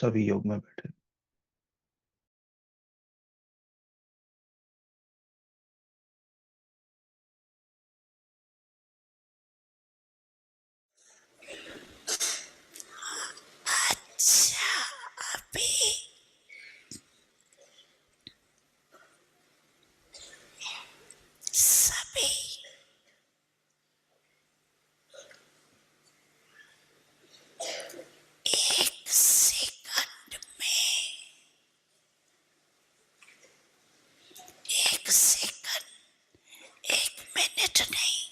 सभी योग में बैठे। अच्छा, अभी सभी एक सेकंड में, एक सेकंड, एक मिनट नहीं,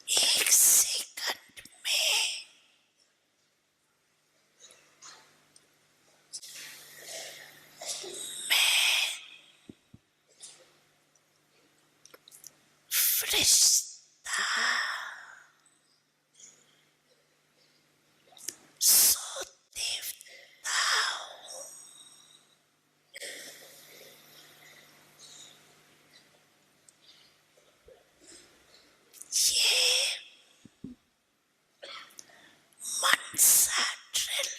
एक सेकंड में फरिश्ता सो देवता हूँ। ये मनसा ड्रिल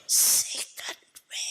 सेकंड में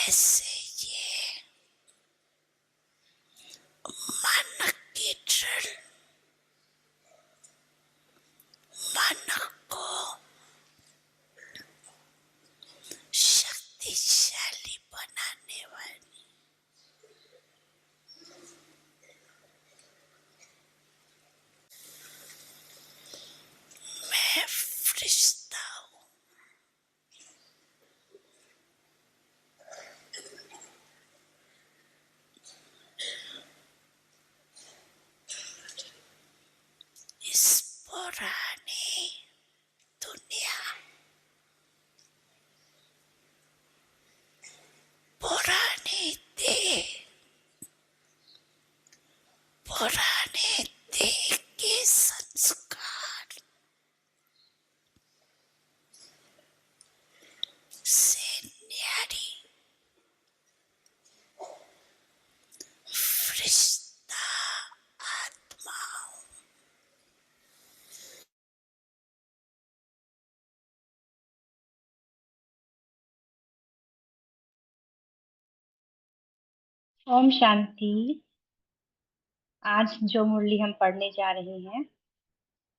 ऐसे ये मन की ड्रिल मन को शक्तिशाली बनाने वाली मैं फरिश्ता हूँ। इस पुरानी दुनिया पुरानी देह पुराने देह के संस्कार से न्यारी फरिश्ता आत्मा हूँ। ओम शांति। आज जो मुरली हम पढ़ने जा रहे हैं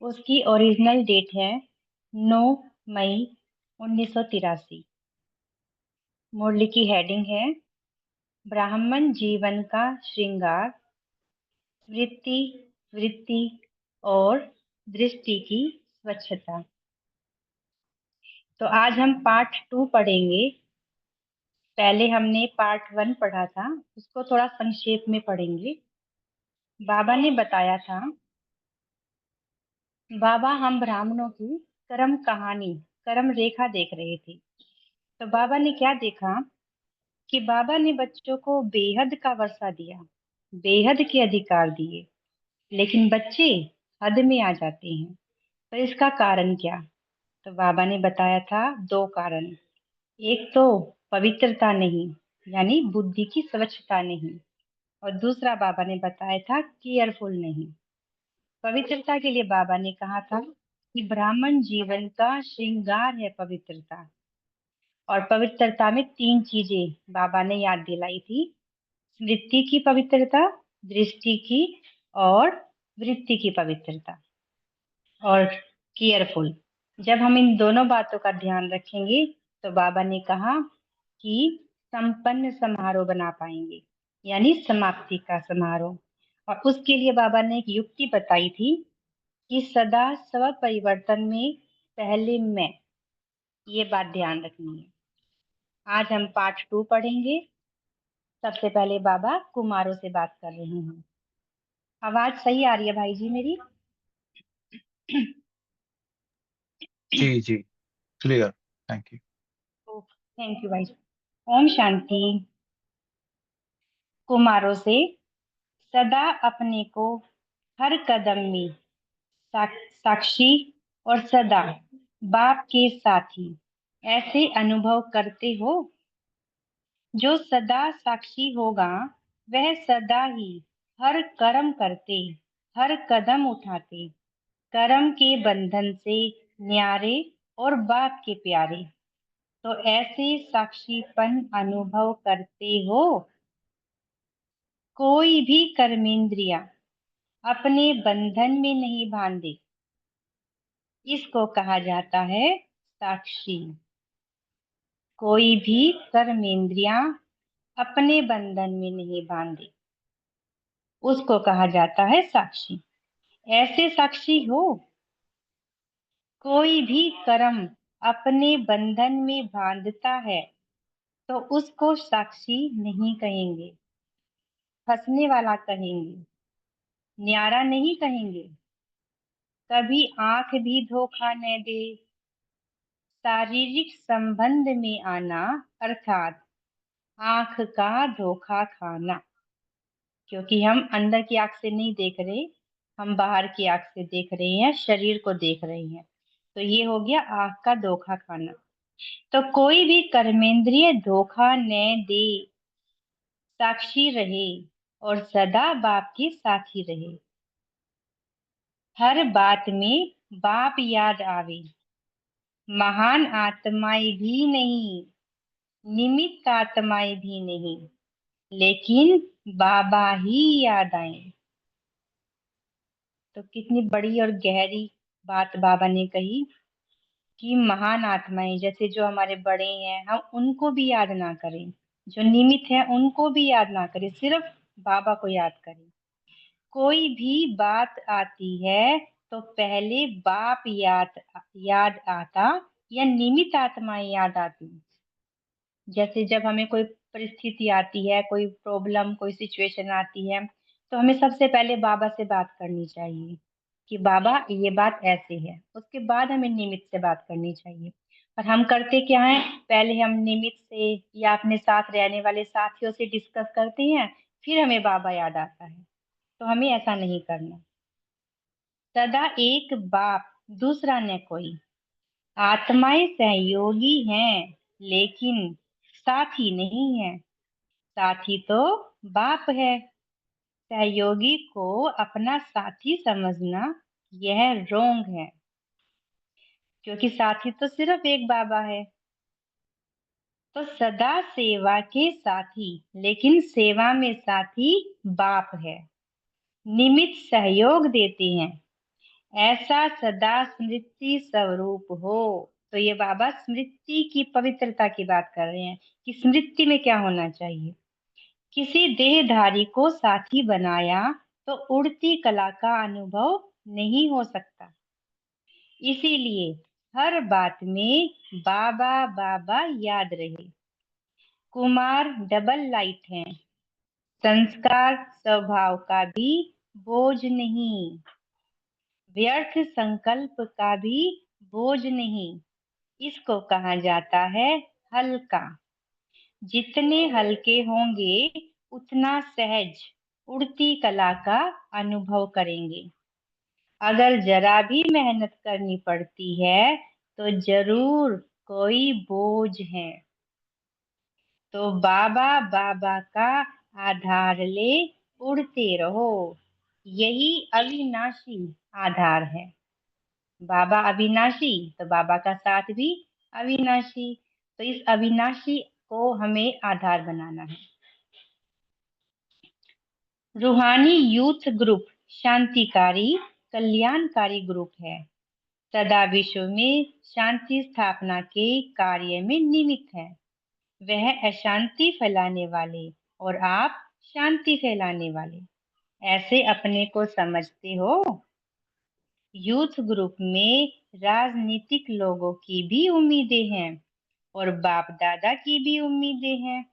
उसकी ओरिजिनल डेट है 9 मई 1983। मुरली की हेडिंग है ब्राह्मण जीवन का श्रृंगार, वृत्ति, वृत्ति और दृष्टि की स्वच्छता। तो आज हम पार्ट 2 पढ़ेंगे। पहले हमने पार्ट 1 पढ़ा था, उसको थोड़ा संक्षेप में पढ़ेंगे। बाबा ने बताया था, बाबा हम ब्राह्मणों की कर्म कहानी, कर्म रेखा देख रहे थे। तो बाबा ने क्या देखा कि बाबा ने बच्चों को बेहद का वर्षा दिया, बेहद के अधिकार दिए, लेकिन बच्चे हद में आ जाते हैं। तो इसका कारण क्या? तो बाबा ने बताया था 2 कारण। एक तो पवित्रता नहीं, यानी बुद्धि की स्वच्छता नहीं, और दूसरा बाबा ने बताया था केयरफुल नहीं। पवित्रता के लिए बाबा ने कहा था कि ब्राह्मण जीवन का श्रृंगार है पवित्रता। और पवित्रता में 3 चीजें बाबा ने याद दिलाई थी: स्मृति की पवित्रता, दृष्टि की और वृत्ति की पवित्रता, और केयरफुल। जब हम इन दोनों बातों का ध्यान रखेंगे तो बाबा ने कहा कि संपन्न समारोह बना पाएंगे, यानी समाप्ति का समारोह। और उसके लिए बाबा ने एक युक्ति बताई थी कि सदा स्व परिवर्तन में पहले मैं, ये बात ध्यान रखनी है। आज हम पार्ट 2 पढ़ेंगे। सबसे पहले बाबा कुमारों से बात कर रहे हैं। आवाज सही आ रही है भाई जी मेरी? जी जी, clear. Thank you. Thank you भाई जी। ओम शांति। कुमारों से सदा अपने को हर कदम में साक्षी और सदा बाप के साथी ऐसे अनुभव करते हो। जो सदा साक्षी होगा वह सदा ही हर कर्म करते, हर कदम उठाते, कर्म के बंधन से न्यारे और बाप के प्यारे। तो ऐसे साक्षीपन अनुभव करते हो। कोई भी कर्मेंद्रिया अपने बंधन में नहीं बांधे, इसको कहा जाता है साक्षी। कोई भी कर्मेंद्रिया अपने बंधन में नहीं बांधे, उसको कहा जाता है साक्षी। ऐसे साक्षी हो। कोई भी कर्म अपने बंधन में बांधता है तो उसको साक्षी नहीं कहेंगे, फंसने वाला कहेंगे, न्यारा नहीं कहेंगे। कभी आंख भी धोखा न दे। शारीरिक संबंध में आना अर्थात आंख का धोखा खाना, क्योंकि हम अंदर की आंख से नहीं देख रहे, हम बाहर की आंख से देख रहे हैं, शरीर को देख रहे हैं। तो ये हो गया आंख का धोखा खाना। तो कोई भी कर्मेंद्रिय धोखा न दे, साक्षी रहे और सदा बाप के साथी रहे। हर बात में बाप याद आवे, महान आत्माएं भी नहीं, निमित्त आत्माएं भी नहीं, लेकिन बाबा ही याद आए। तो कितनी बड़ी और गहरी बात बाबा ने कही कि महान आत्माएं जैसे जो हमारे बड़े हैं, हम उनको भी याद ना करें, जो निमित्त है उनको भी याद ना करें, सिर्फ बाबा को याद करें। कोई भी बात आती है तो पहले बाप याद आता या निमित्त आत्माएं याद आती। जैसे जब हमें कोई परिस्थिति आती है, कोई प्रॉब्लम, कोई सिचुएशन आती है, तो हमें सबसे पहले बाबा से बात करनी चाहिए कि बाबा ये बात ऐसे है, उसके बाद हमें निमित्त से बात करनी चाहिए। और हम करते क्या है, पहले हम निमित्त से या अपने साथ रहने वाले साथियों से डिस्कस करते हैं, फिर हमें बाबा याद आता है। तो हमें ऐसा नहीं करना। सदा एक बाप, दूसरा न कोई। आत्माएं सहयोगी हैं, लेकिन साथी नहीं है। साथी तो बाप है। सहयोगी को अपना साथी समझना यह रोंग है, क्योंकि साथी तो सिर्फ एक बाबा है। तो सदा सेवा के साथी, लेकिन सेवा में साथी बाप है। निमित्त सहयोग देते हैं, ऐसा सदा स्मृति स्वरूप हो। तो ये बाबा स्मृति की पवित्रता की बात कर रहे हैं कि स्मृति में क्या होना चाहिए। किसी देहधारी को साथी बनाया तो उड़ती कला का अनुभव नहीं हो सकता। इसीलिए हर बात में बाबा बाबा याद रहे। कुमार डबल लाइट है, संस्कार स्वभाव का भी बोझ नहीं, व्यर्थ संकल्प का भी बोझ नहीं। इसको कहा जाता है हल्का। जितने हल्के होंगे उतना सहज उड़ती कला का अनुभव करेंगे। अगर जरा भी मेहनत करनी पड़ती है तो जरूर कोई बोझ है। तो बाबा बाबा का आधार ले उड़ते रहो, यही अविनाशी आधार है। बाबा अविनाशी, तो बाबा का साथ भी अविनाशी। तो इस अविनाशी को हमें आधार बनाना है। रूहानी यूथ ग्रुप शांतिकारी कल्याणकारी ग्रुप है, सदा विश्व में शांति स्थापना के कार्य में निमित्त है। वह अशांति फैलाने वाले और आप शांति फैलाने वाले, ऐसे अपने को समझते हो। यूथ ग्रुप में राजनीतिक लोगों की भी उम्मीदें हैं और बाप दादा की भी उम्मीदें हैं।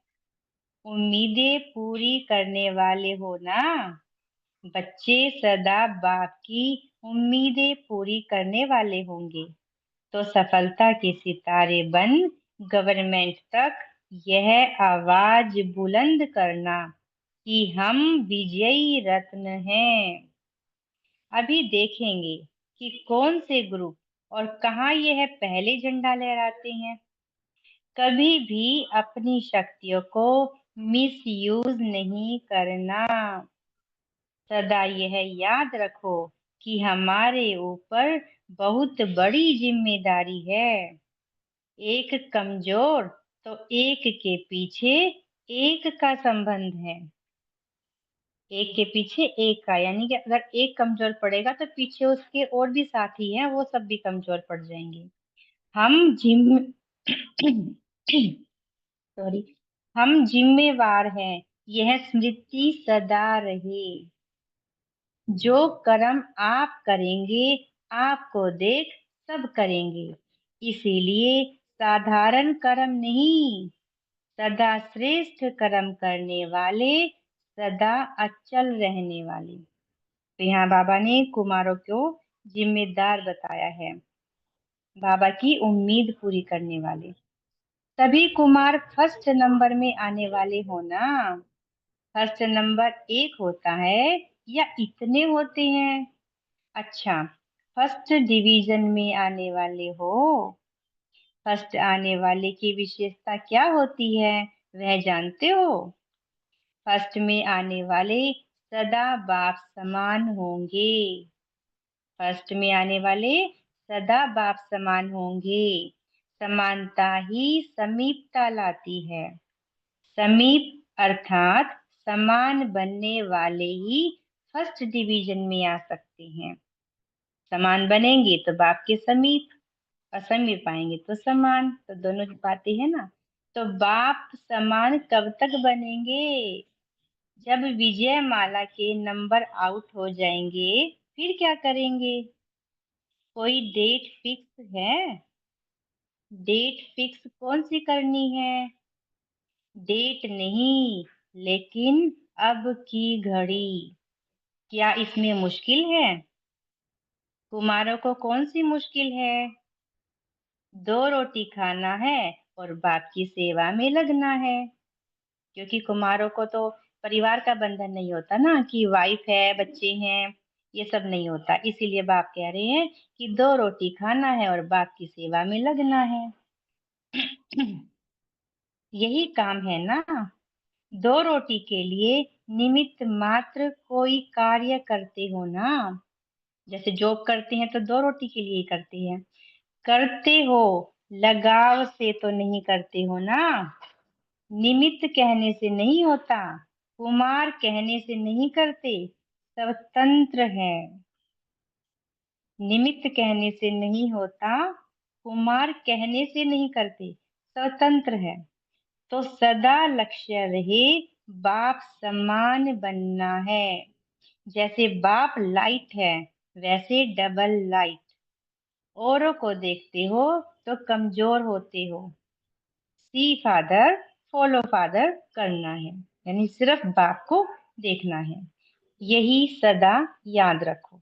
उम्मीदें पूरी करने वाले हो ना। बच्चे सदा बाप की उम्मीदें पूरी करने वाले होंगे तो सफलता के सितारे बन गवर्नमेंट तक यह आवाज बुलंद करना कि हम विजयी रत्न हैं। अभी देखेंगे कि कौन से ग्रुप और कहाँ यह पहले झंडा लहराते हैं। कभी भी अपनी शक्तियों को मिसयूज नहीं करना। सदा यह याद रखो कि हमारे ऊपर बहुत बड़ी जिम्मेदारी है। एक कमजोर तो एक के पीछे एक का संबंध है। एक के पीछे एक का, यानी कि अगर एक कमजोर पड़ेगा तो पीछे उसके और भी साथी हैं, वो सब भी कमजोर पड़ जाएंगे। हम जिम सॉरी, हम जिम्मेवार हैं, यह स्मृति सदा रहे। जो कर्म आप करेंगे आपको देख सब करेंगे। इसीलिए साधारण कर्म नहीं, सदा श्रेष्ठ कर्म करने वाले, सदा अचल रहने वाले। तो यहाँ बाबा ने कुमारों को जिम्मेदार बताया है, बाबा की उम्मीद पूरी करने वाले। सभी कुमार फर्स्ट नंबर में आने वाले हो ना। फर्स्ट नंबर एक होता है या इतने होते हैं? अच्छा, फर्स्ट डिवीजन में आने वाले हो। फर्स्ट आने वाले की विशेषता क्या होती है, वह जानते हो? फर्स्ट में आने वाले सदा बाप समान होंगे। फर्स्ट में आने वाले सदा बाप समान होंगे। समानता ही समीपता लाती है। समीप अर्थात समान बनने वाले ही फर्स्ट डिवीजन में आ सकते हैं। समान बनेंगे तो बाप के समीप, असमीप आएंगे तो समान, तो दोनों की बातें है ना। तो बाप समान कब तक बनेंगे? जब विजय माला के नंबर आउट हो जाएंगे, फिर क्या करेंगे? कोई डेट फिक्स है? डेट फिक्स कौन सी करनी है? डेट नहीं, लेकिन अब की घड़ी। क्या इसमें मुश्किल है? कुमारों को कौन सी मुश्किल है? 2 रोटी खाना है और बाप की सेवा में लगना है। क्योंकि कुमारों को तो परिवार का बंधन नहीं होता ना, कि वाइफ है, बच्चे हैं, ये सब नहीं होता। इसीलिए बाप कह रहे हैं कि 2 रोटी खाना है और बाप की सेवा में लगना है। यही काम है ना। 2 रोटी के लिए निमित्त मात्र कोई कार्य करते हो ना। जैसे जॉब करते हैं तो 2 रोटी के लिए ही करते हैं। करते हो, लगाव से तो नहीं करते हो ना। निमित्त कहने से नहीं होता, कुमार कहने से नहीं करते, स्वतंत्र है। निमित्त कहने से नहीं होता, कुमार कहने से नहीं करते, स्वतंत्र है। तो सदा लक्ष्य रहे बाप समान बनना है। जैसे बाप लाइट है, वैसे डबल लाइट। औरों को देखते हो तो कमजोर होते हो। सी फादर, फॉलो फादर करना है, यानी सिर्फ बाप को देखना है। यही सदा याद रखो।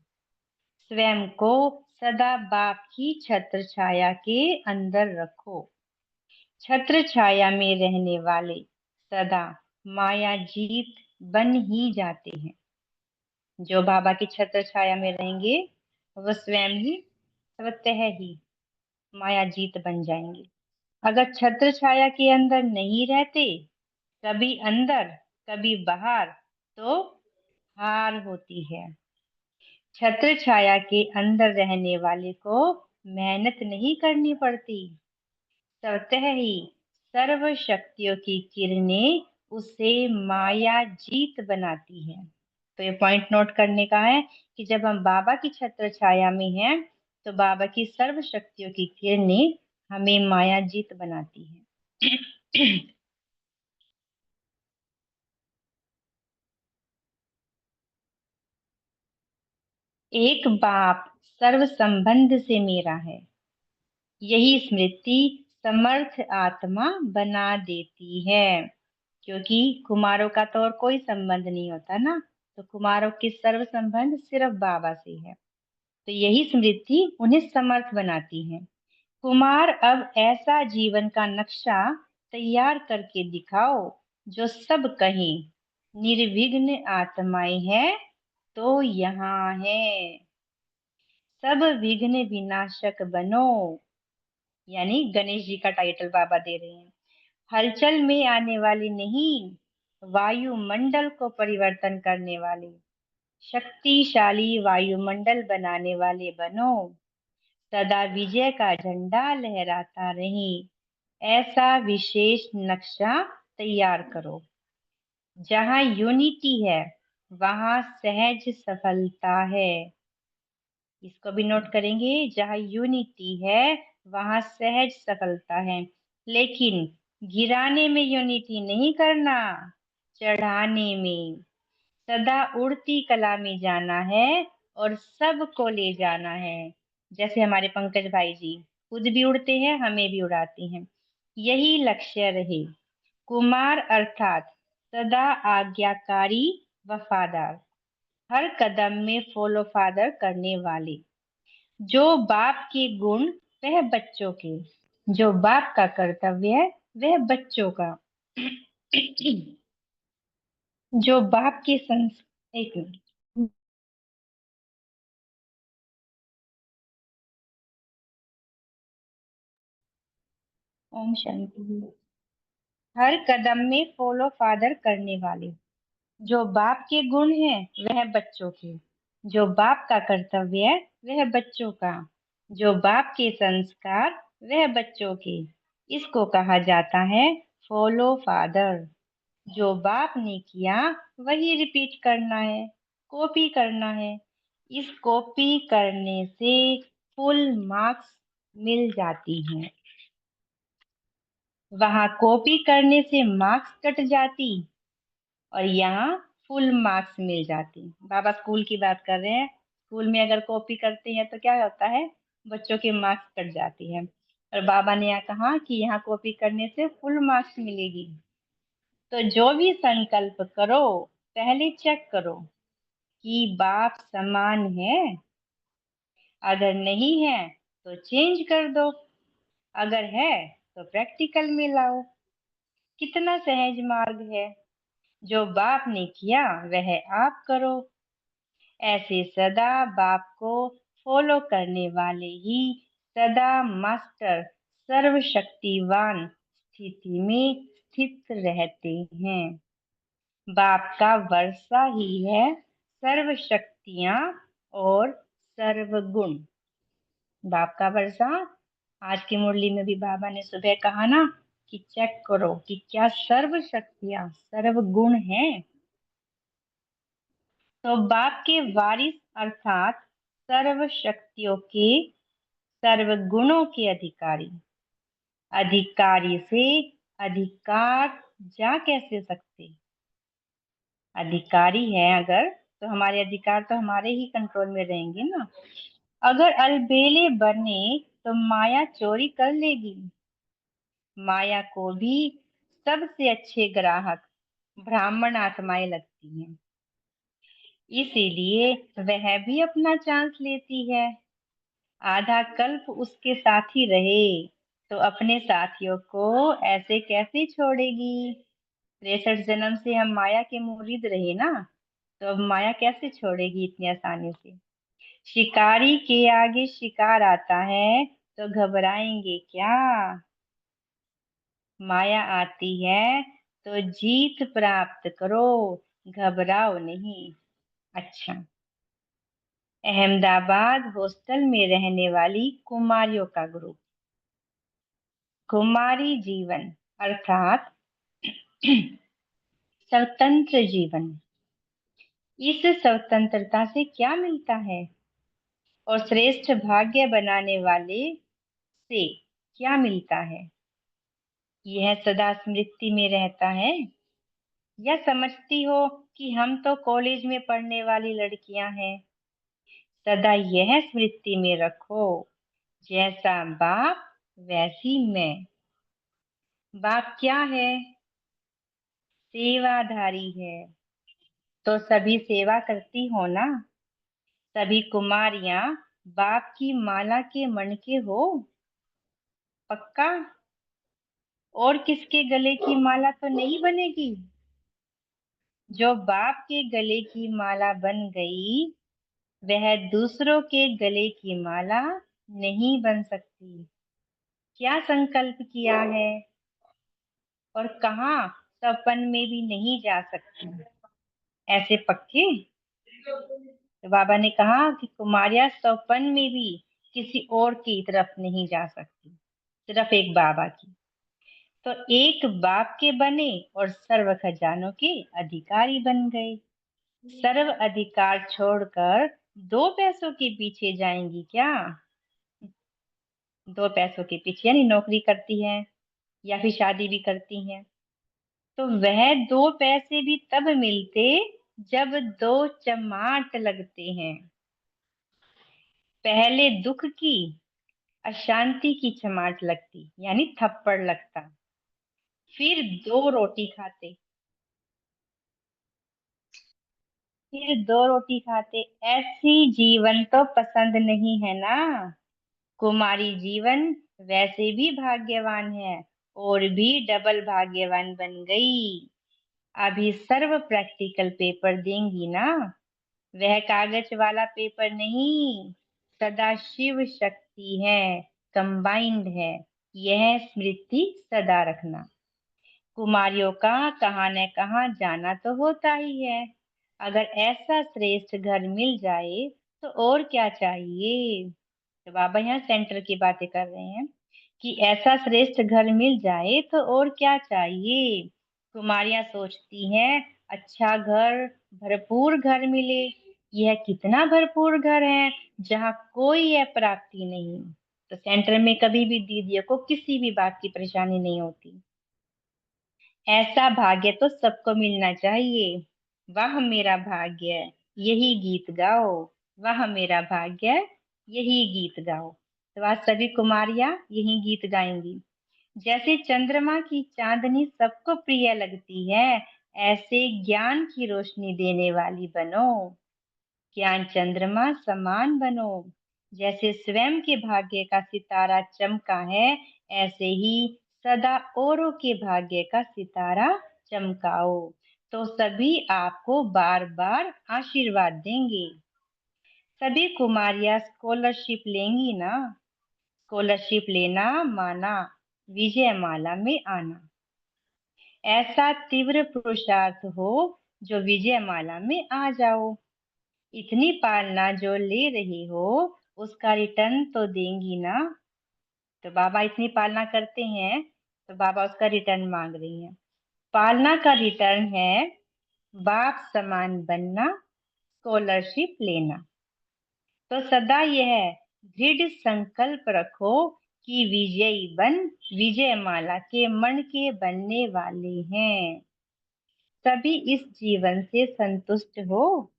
स्वयं को सदा बाप की छत्र छाया के अंदर रखो। छत्र छाया में रहने वाले सदा माया जीत बन ही जाते हैं। जो बाबा की छत्र छाया में रहेंगे, वह स्वयं ही स्वतः ही माया जीत बन जाएंगे। अगर छत्र छाया के अंदर नहीं रहते, कभी अंदर कभी बाहर, तो हार होती है। छत्र छाया के अंदर रहने वाले को मेहनत नहीं करनी पड़ती, स्वतः ही सर्व शक्तियों की किरणें उसे माया जीत बनाती है। तो ये पॉइंट नोट करने का है कि जब हम बाबा की छत्र छाया में हैं, तो बाबा की सर्व शक्तियों की किरणें हमें माया जीत बनाती है। एक बाप सर्व संबंध से मेरा है, यही स्मृति समर्थ आत्मा बना देती है। क्योंकि कुमारों का तो और कोई संबंध नहीं होता ना, तो कुमारों के सर्व संबंध सिर्फ बाबा से है। तो यही स्मृति उन्हें समर्थ बनाती है। कुमार अब ऐसा जीवन का नक्शा तैयार करके दिखाओ जो सब कहें निर्विघ्न आत्माएं हैं तो यहाँ है। सब विघ्न विनाशक बनो, यानी गणेश जी का टाइटल बाबा दे रहे हैं। हलचल में आने वाले नहीं, वायुमंडल को परिवर्तन करने वाले, शक्तिशाली वायुमंडल बनाने वाले बनो। सदा विजय का झंडा लहराता रहे, ऐसा विशेष नक्शा तैयार करो। जहाँ यूनिटी है, वहाँ सहज सफलता है। इसको भी नोट करेंगे, जहाँ यूनिटी है वहाँ सहज सफलता है। लेकिन गिराने में यूनिटी नहीं करना, चढ़ाने में। सदा उड़ती कला में जाना है और सबको ले जाना है। जैसे हमारे पंकज भाई जी खुद भी उड़ते हैं, हमें भी उड़ाते हैं। यही लक्ष्य रहे। कुमार अर्थात सदा आज्ञाकारी, वफादार, हर कदम में फॉलो फादर करने वाले। जो बाप के गुण, वह बच्चों के। जो बाप का कर्तव्य है, वह बच्चों का। जो बाप के एक मिनट। ओम शांति। हर कदम में फॉलो फादर करने वाले। जो बाप के गुण हैं, वह बच्चों के। जो बाप का कर्तव्य है, वह बच्चों का। जो बाप के संस्कार, वह बच्चों के। इसको कहा जाता है फॉलो फादर। जो बाप ने किया वही रिपीट करना है, कॉपी करना है। इस कॉपी करने से फुल मार्क्स मिल जाती हैं। वहां कॉपी करने से मार्क्स कट जाती और यहाँ फुल मार्क्स मिल जाती। बाबा स्कूल की बात कर रहे हैं। स्कूल में अगर कॉपी करते हैं तो क्या होता है, बच्चों के मार्क्स कट जाती है। और बाबा ने यहाँ कहा कि यहाँ कॉपी करने से फुल मार्क्स मिलेगी। तो जो भी संकल्प करो पहले चेक करो कि बाप समान है। अगर नहीं है तो चेंज कर दो, अगर है तो प्रैक्टिकल में लाओ। कितना सहज मार्ग है। जो बाप ने किया वह आप करो। ऐसे सदा बाप को फॉलो करने वाले ही सदा मास्टर सर्वशक्तिवान स्थिति में स्थित रहते हैं। बाप का वर्षा ही है सर्व शक्तियां और सर्वगुण। बाप का वर्षा, आज की मुरली में भी बाबा ने सुबह कहा ना कि चेक करो कि क्या सर्व शक्तियां सर्व गुण हैं। तो बाप के वारिस अर्थात सर्व शक्तियों के सर्व गुणों के अधिकारी। अधिकारी से अधिकार जा कैसे सकते। अधिकारी है अगर तो हमारे अधिकार तो हमारे ही कंट्रोल में रहेंगे ना। अगर अलबेले बने तो माया चोरी कर लेगी। माया को भी सबसे अच्छे ग्राहक ब्राह्मण आत्माएं लगती हैं, इसीलिए वह भी अपना चांस लेती है। आधा कल्प उसके साथ ही रहे तो अपने साथियों को ऐसे कैसे छोड़ेगी। 63 जन्म से हम माया के मुरीद रहे ना, तो अब माया कैसे छोड़ेगी इतनी आसानी से। शिकारी के आगे शिकार आता है तो घबराएंगे क्या। माया आती है तो जीत प्राप्त करो, घबराओ नहीं। अच्छा, अहमदाबाद हॉस्टल में रहने वाली कुमारियों का ग्रुप। कुमारी जीवन अर्थात स्वतंत्र जीवन। इस स्वतंत्रता से क्या मिलता है और श्रेष्ठ भाग्य बनाने वाले से क्या मिलता है। यह सदा स्मृति में रहता है। या समझती हो कि हम तो कॉलेज में पढ़ने वाली लड़कियां हैं। सदा यह स्मृति में रखो, जैसा बाप वैसी मैं। बाप क्या है, सेवाधारी है। तो सभी सेवा करती हो ना। सभी कुमारियां बाप की माला के मणके हो। पक्का। और किसके गले की माला तो नहीं बनेगी। जो बाप के गले की माला बन गई वह दूसरों के गले की माला नहीं बन सकती। क्या संकल्प किया है और कहाँ सपन में भी नहीं जा सकती। ऐसे पक्के। तो बाबा ने कहा कि कुमारियां सपन में भी किसी और की तरफ नहीं जा सकती, सिर्फ एक बाबा की। तो एक बाप के बने और सर्व खजानों के अधिकारी बन गए। सर्व अधिकार छोड़कर 2 पैसों के पीछे जाएंगी क्या। 2 पैसों के पीछे यानी नौकरी करती हैं या फिर शादी भी करती हैं। तो वह 2 पैसे भी तब मिलते जब 2 चमाट लगते हैं। पहले दुख की अशांति की चमाट लगती यानी थप्पड़ लगता, फिर 2 रोटी खाते, फिर 2 रोटी खाते। ऐसी जीवन तो पसंद नहीं है ना। कुमारी जीवन वैसे भी भाग्यवान है और भी डबल भाग्यवान बन गई। अभी सर्व प्रैक्टिकल पेपर देंगी ना। वह कागज वाला पेपर नहीं, सदा शिव शक्ति है, कंबाइंड है। यह स्मृति सदा रखना। कुमारियों का कहाँ न कहाँ जाना तो होता ही है। अगर ऐसा श्रेष्ठ घर मिल जाए तो और क्या चाहिए। तो बाबा यहाँ सेंटर की बातें कर रहे हैं कि ऐसा श्रेष्ठ घर मिल जाए तो और क्या चाहिए। कुमारियां सोचती हैं, अच्छा घर, भरपूर घर मिले। यह कितना भरपूर घर है, जहाँ कोई अप्राप्ति नहीं। तो सेंटर में कभी भी दीदियों को किसी भी बात की परेशानी नहीं होती। ऐसा भाग्य तो सबको मिलना चाहिए। वाह मेरा भाग्य, यही गीत गाओ। वाह मेरा भाग्य, यही गीत गाओ। तो आज सभी कुमारियां यही गीत गाएंगी। जैसे चंद्रमा की चांदनी सबको प्रिय लगती है, ऐसे ज्ञान की रोशनी देने वाली बनो। ज्ञान चंद्रमा समान बनो। जैसे स्वयं के भाग्य का सितारा चमका है, ऐसे ही सदा औरों के भाग्य का सितारा चमकाओ। तो सभी आपको बार बार आशीर्वाद देंगे। सभी कुमारियां स्कॉलरशिप लेंगी ना। स्कॉलरशिप लेना माना, विजयमाला में आना। ऐसा तीव्र पुरुषार्थ हो जो विजयमाला में आ जाओ। इतनी पालना जो ले रही हो, उसका रिटर्न तो देंगी ना। तो बाबा इतनी पालना करते हैं, तो बाबा उसका रिटर्न मांग रही हैं। पालना का रिटर्न है बाप समान बनना, स्कॉलरशिप लेना। तो सदा यह दृढ़ संकल्प रखो कि विजयी बन विजयमाला के मन के बनने वाले हैं। सभी इस जीवन से संतुष्ट हो।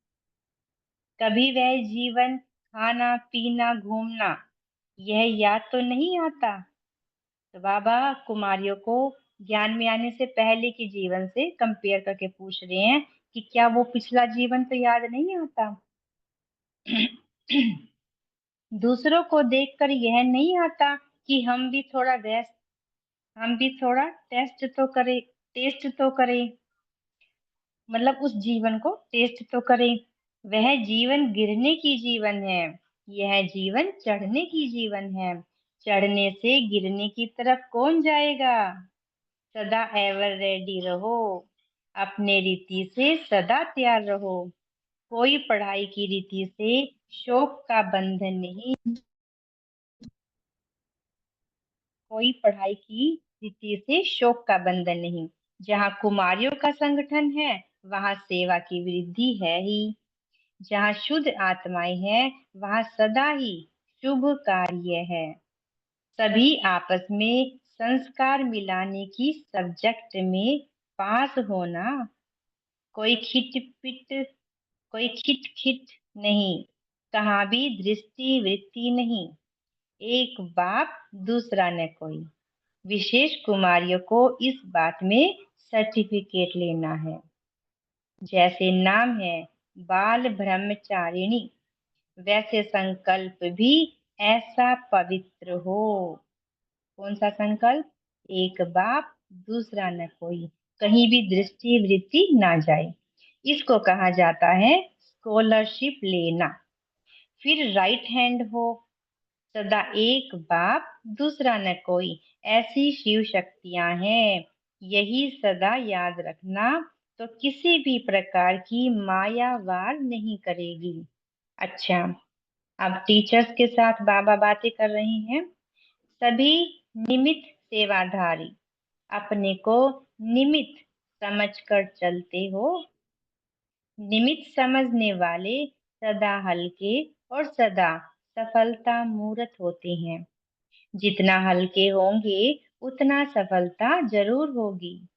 कभी वह जीवन खाना पीना घूमना यह याद तो नहीं आता। तो बाबा कुमारियों को ज्ञान में आने से पहले के जीवन से कंपेयर करके पूछ रहे हैं कि क्या वो पिछला जीवन तो याद नहीं आता। दूसरों को देखकर यह नहीं आता कि हम भी थोड़ा टेस्ट तो करें। मतलब उस जीवन को टेस्ट तो करें। वह जीवन गिरने की जीवन है, यह जीवन चढ़ने की जीवन है। चढ़ने से गिरने की तरफ कौन जाएगा। सदा एवर रेडी रहो। अपने रीति से सदा तैयार रहो। कोई पढ़ाई की रीति से शौक का बंधन नहीं। कोई पढ़ाई की रीति से शौक का बंधन नहीं। जहाँ कुमारियों का संगठन है, वहाँ सेवा की वृद्धि है ही। जहाँ शुद्ध आत्माएं हैं, वहाँ सदा ही शुभ कार्य है। सभी आपस में संस्कार मिलाने की सब्जेक्ट में पास होना। कोई कोई खिट खिट नहीं। कहाँ भी दृष्टि वृत्ति नहीं। एक बाप दूसरा न कोई। विशेष कुमारियों को इस बात में सर्टिफिकेट लेना है। जैसे नाम है बाल ब्रह्मचारिणी, वैसे संकल्प भी ऐसा पवित्र हो। कौन सा संकल्प। एक बाप दूसरा न कोई। कहीं भी दृष्टि वृत्ति ना जाए। इसको कहा जाता है स्कॉलरशिप लेना। फिर राइट हैंड हो। सदा एक बाप दूसरा न कोई, ऐसी शिव शक्तियां हैं। यही सदा याद रखना, तो किसी भी प्रकार की माया वार नहीं करेगी। अच्छा, अब टीचर्स के साथ बाबा बातें कर रही हैं। सभी निमित्त सेवाधारी अपने को निमित्त समझकर चलते हो। निमित्त समझने वाले सदा हल्के और सदा सफलता मूर्त होते हैं। जितना हल्के होंगे, उतना सफलता जरूर होगी।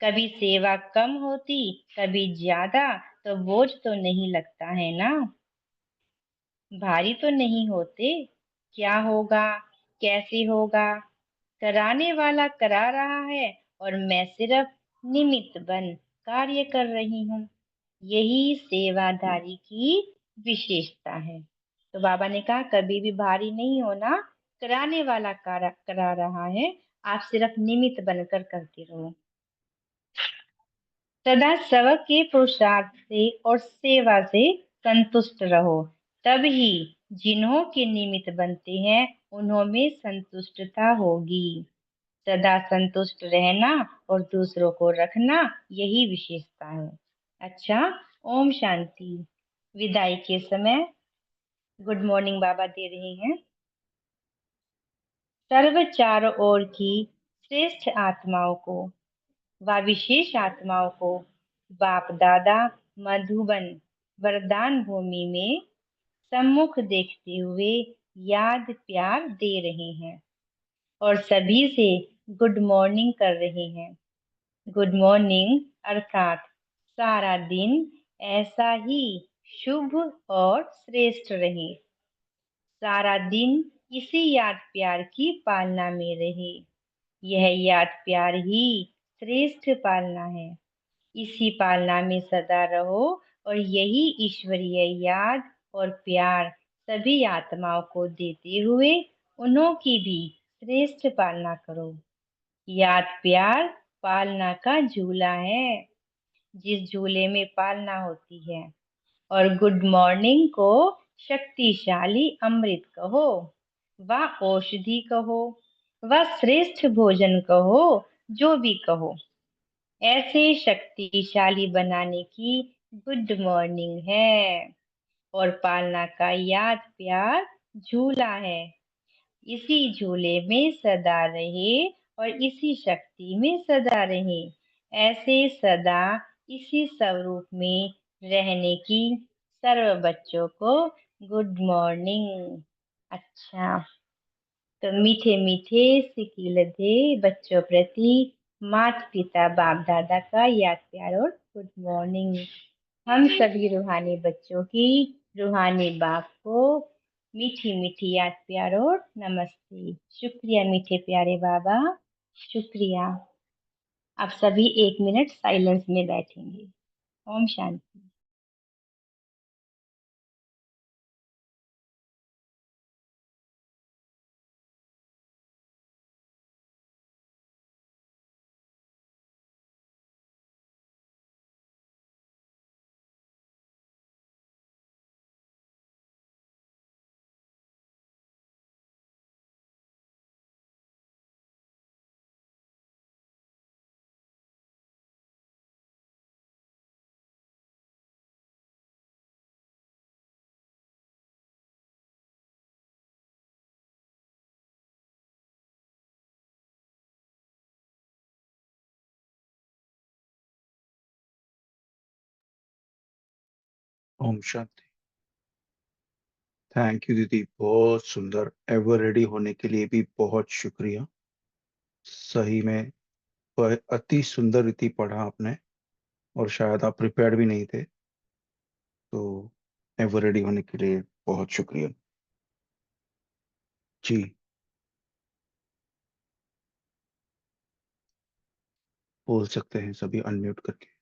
कभी सेवा कम होती, कभी ज्यादा, तो बोझ तो नहीं लगता है ना। भारी तो नहीं होते। क्या होगा, कैसे होगा। कराने वाला करा रहा है और मैं सिर्फ निमित्त बन कार्य कर रही हूँ। यही सेवाधारी की विशेषता है। तो बाबा ने कहा कभी भी भारी नहीं होना। कराने वाला करा रहा है, आप सिर्फ निमित्त बनकर करते रहो। सदा सबके पुरुषार्थ से और सेवा से संतुष्ट रहो। तब ही जिन्हों के निमित्त बनते हैं, उन्हों में संतुष्टता होगी। सदा संतुष्ट रहना और दूसरों को रखना, यही विशेषता है। अच्छा, ओम शांति। विदाई के समय गुड मॉर्निंग बाबा दे रहे हैं। सर्व चारों ओर की श्रेष्ठ आत्माओं को व विशेष आत्माओं को बाप दादा मधुबन वरदान भूमि में सम्मुख देखते हुए याद प्यार दे रहे हैं और सभी से गुड मॉर्निंग कर रहे हैं। गुड मॉर्निंग अर्थात सारा दिन ऐसा ही शुभ और श्रेष्ठ रहे, सारा दिन इसी याद प्यार की पालना में रहे। यह याद प्यार ही श्रेष्ठ पालना है। इसी पालना में सदा रहो और यही ईश्वरीय याद और प्यार सभी आत्माओं को देते हुए उन्हों की भी श्रेष्ठ पालना करो। याद प्यार पालना का झूला है, जिस झूले में पालना होती है। और गुड मॉर्निंग को शक्तिशाली अमृत कहो, व औषधि कहो, व श्रेष्ठ भोजन कहो, जो भी कहो, ऐसे शक्तिशाली बनाने की गुड मॉर्निंग है। और पालना का याद प्यार झूला है। इसी झूले में सदा रहे और इसी शक्ति में सदा रहे। ऐसे सदा इसी स्वरूप में रहने की सर्व बच्चों को गुड मॉर्निंग। अच्छा, तो मीठे मीठे सिकिलधे बच्चों प्रति माता पिता बाप दादा का याद प्यार और गुड मॉर्निंग। हम सभी रूहानी बच्चों की रूहानी बाप को मीठी मीठी याद प्यार और नमस्ते। शुक्रिया मीठे प्यारे बाबा, शुक्रिया। आप सभी 1 मिनट साइलेंस में बैठेंगे। ओम शांति। ओम शांति। थैंक यू दीदी, बहुत सुंदर। एवर रेडी होने के लिए भी बहुत शुक्रिया। सही में वह अति सुंदर रीति पढ़ा आपने, और शायद आप प्रिपेयर्ड भी नहीं थे, तो एवर रेडी होने के लिए बहुत शुक्रिया जी। बोल सकते हैं सभी अनम्यूट करके।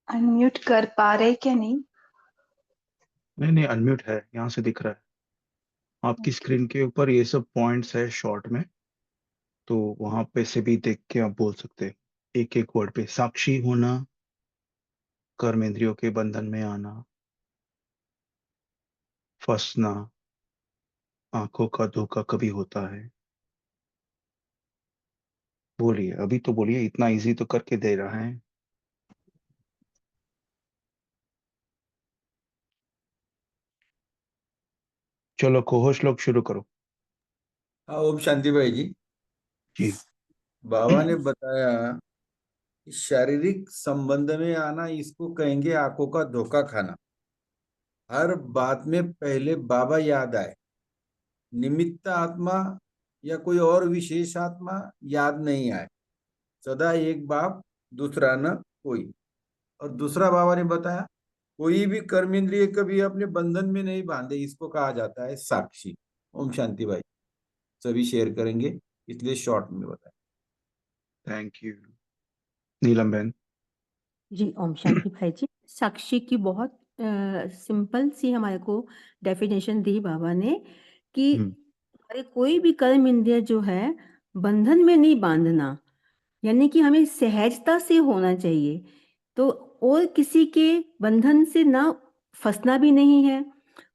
अनम्यूट कर पा रहे क्या नहीं? नहीं नहीं, अनम्यूट है, यहाँ से दिख रहा है आपकी स्क्रीन के ऊपर। ये सब पॉइंट्स है शॉर्ट में, तो वहां पे से भी देख के आप बोल सकते हैं एक एक वर्ड पे। साक्षी होना, कर्म इंद्रियों के बंधन में आना, फंसना, आंखों का धोखा कभी होता है। बोलिए, अभी तो बोलिए, इतना इजी तो करके दे रहा है। चलो कोहोश लोग शुरू करो हाँ, ओम शांति भाई जी। जी। बाबा ने बताया कि शारीरिक संबंध में आना, इसको कहेंगे आंखों का धोखा खाना। हर बात में पहले बाबा याद आए, निमित्त आत्मा या कोई और विशेष आत्मा याद नहीं आए। सदा एक बाप दूसरा न कोई। और दूसरा बाबा ने बताया, कोई भी कर्म इंद्रिय कभी अपने बंधन में नहीं बांधे, इसको कहा जाता है साक्षी। ओम शांति भाई। सभी शेयर करेंगे, इसलिए शॉर्ट में बताया। Thank you. नीलम बहन। जी, ओम शांति भाई जी। साक्षी की बहुत सिंपल सी हमारे को डेफिनेशन दी बाबा ने कि हम्म हमारे कोई भी कर्म इंद्रिय जो है बंधन में नहीं बांधना, यानी कि हमें सहजता से होना चाहिए। तो और किसी के बंधन से ना फंसना भी नहीं है,